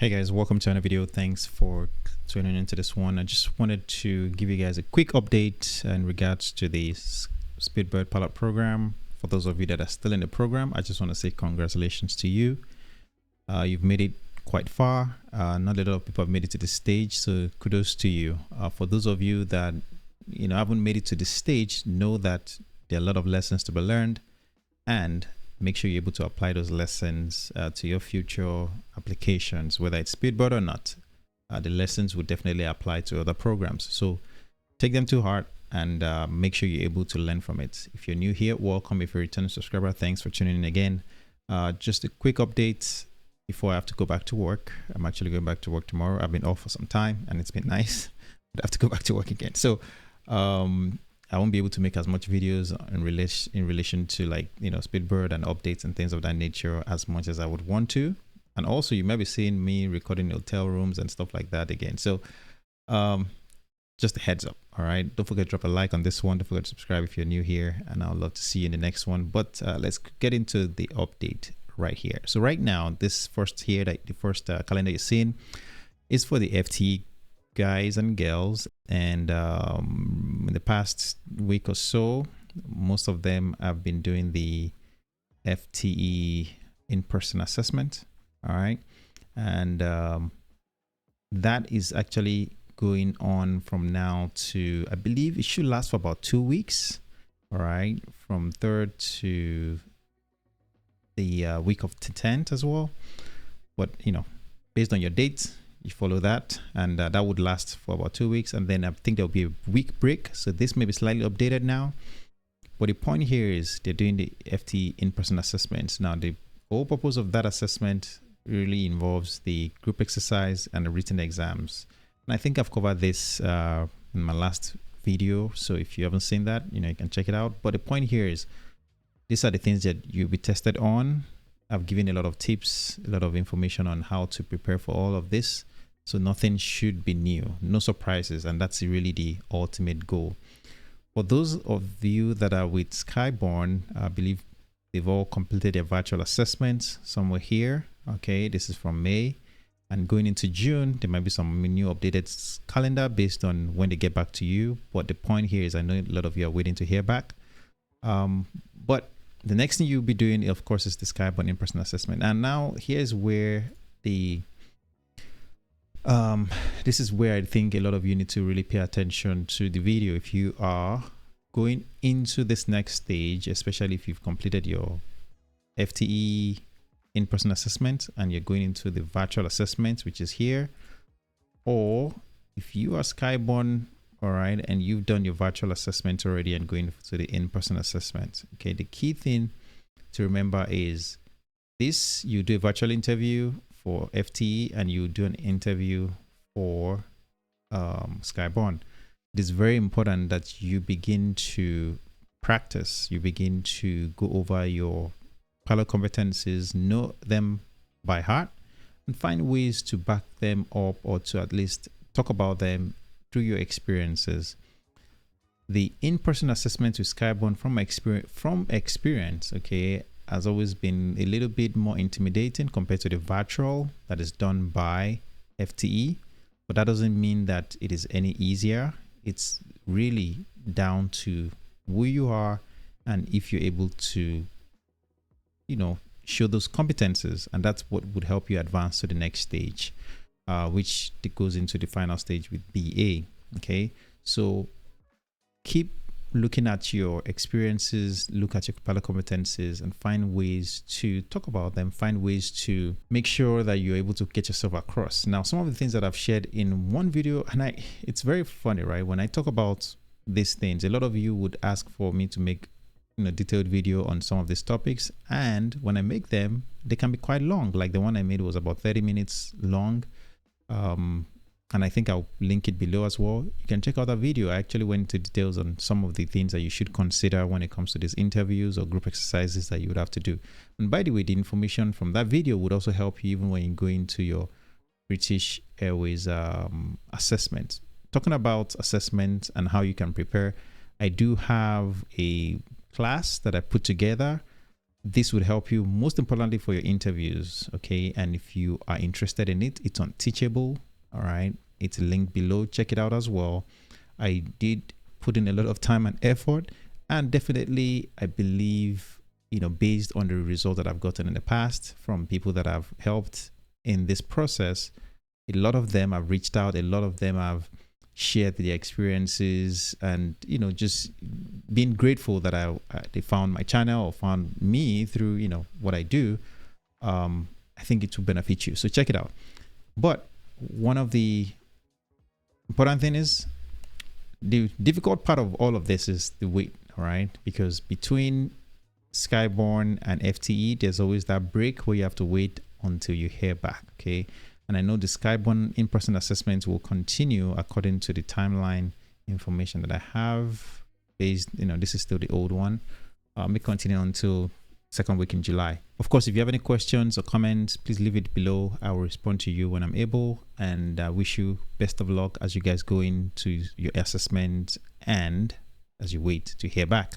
Hey guys, welcome to another video. Thanks for tuning into this one. I just wanted to give you guys a quick update in regards to the Speedbird pilot program. For those of you that are still in the program, I just want to say congratulations to you. You've made it quite far. Not a lot of people have made it to this stage, so kudos to you. For those of you that haven't made it to this stage, know that there are a lot of lessons to be learned, and make sure you're able to apply those lessons to your future applications, whether it's Speedbird or not. The lessons will definitely apply to other programs. So take them to heart and make sure you're able to learn from it. If you're new here, welcome. If you're a returning subscriber, thanks for tuning in again. Just a quick update before I have to go back to work. I'm actually going back to work tomorrow. I've been off for some time and it's been nice, but I have to go back to work again. So I won't be able to make as much videos in relation to Speedbird and updates and things of that nature as much as I would want to. And also you might be seeing me recording in hotel rooms and stuff like that again. So just a heads up. All right. Don't forget to drop a like on this one. Don't forget to subscribe if you're new here, and I'd love to see you in the next one. But let's get into the update right here. So right now, this first here, the first calendar you're seeing is for the FTE guys and girls, and in the past week or so, most of them have been doing the FTE in-person assessment. All right, and that is actually going on from now to, I believe it should last for about 2 weeks. All right, from 3rd to the week of 10th as well. But based on your dates, you follow that, and that would last for about 2 weeks, and then I think there'll be a week break. So this may be slightly updated now, but the point here is they're doing the FT in-person assessments. Now the whole purpose of that assessment really involves the group exercise and the written exams, and I think I've covered this in my last video, so if you haven't seen that, you can check it out. But the point here is these are the things that you'll be tested on. I've given a lot of tips, a lot of information on how to prepare for all of this. So nothing should be new, no surprises, and that's really the ultimate goal. For those of you that are with Skyborn, I believe they've all completed their virtual assessments somewhere here. Okay, this is from May, and going into June, there might be some new updated calendar based on when they get back to you. But the point here is, I know a lot of you are waiting to hear back. But the next thing you'll be doing, of course, is the Skyborn in-person assessment. And now here's where this is where I think a lot of you need to really pay attention to the video. If you are going into this next stage, especially if you've completed your FTE in-person assessment and you're going into the virtual assessment, which is here, or if you are Skyborn, all right, and you've done your virtual assessment already and going to the in-person assessment. Okay, the key thing to remember is this: you do a virtual interview for FTE and you do an interview for Skyborn. It is very important that you begin to practice, you begin to go over your pilot competencies, know them by heart, and find ways to back them up, or to at least talk about them through your experiences. The in-person assessment with Skyborn from experience, okay, has always been a little bit more intimidating compared to the virtual that is done by FTE, but that doesn't mean that it is any easier. It's really down to who you are and if you're able to, show those competences, and that's what would help you advance to the next stage, which goes into the final stage with BA. Okay, so keep looking at your experiences, look at your pilot competencies, and find ways to talk about them, find ways to make sure that you're able to get yourself across. Now, some of the things that I've shared in one video, and it's very funny, right? When I talk about these things, a lot of you would ask for me to make detailed video on some of these topics, and when I make them, they can be quite long. Like the one I made was about 30 minutes long, and I think I'll link it below as well. You can check out that video. I actually went into details on some of the things that you should consider when it comes to these interviews or group exercises that you would have to do. And by the way, the information from that video would also help you even when you go into your British Airways assessment. Talking about assessment and how you can prepare, I do have a class that I put together This would help you most importantly for your interviews. Okay. And if you are interested in it, it's on Teachable. All right. It's linked below. Check it out as well. I did put in a lot of time and effort, and definitely I believe, based on the results that I've gotten in the past from people that I've helped in this process, a lot of them have reached out, a lot of them have shared their experiences, and just being grateful that they found my channel or found me through what I do. I think it will benefit you, so check it out. But one of the important thing is, the difficult part of all of this is the wait, all right? Because between Skyborn and FTE, there's always that break where you have to wait until you hear back. Okay. And I know the Skyborn in-person assessments will continue according to the timeline information that I have based, this is still the old one. May continue until second week in July. Of course, if you have any questions or comments, please leave it below. I will respond to you when I'm able, and I wish you best of luck as you guys go into your assessment and as you wait to hear back.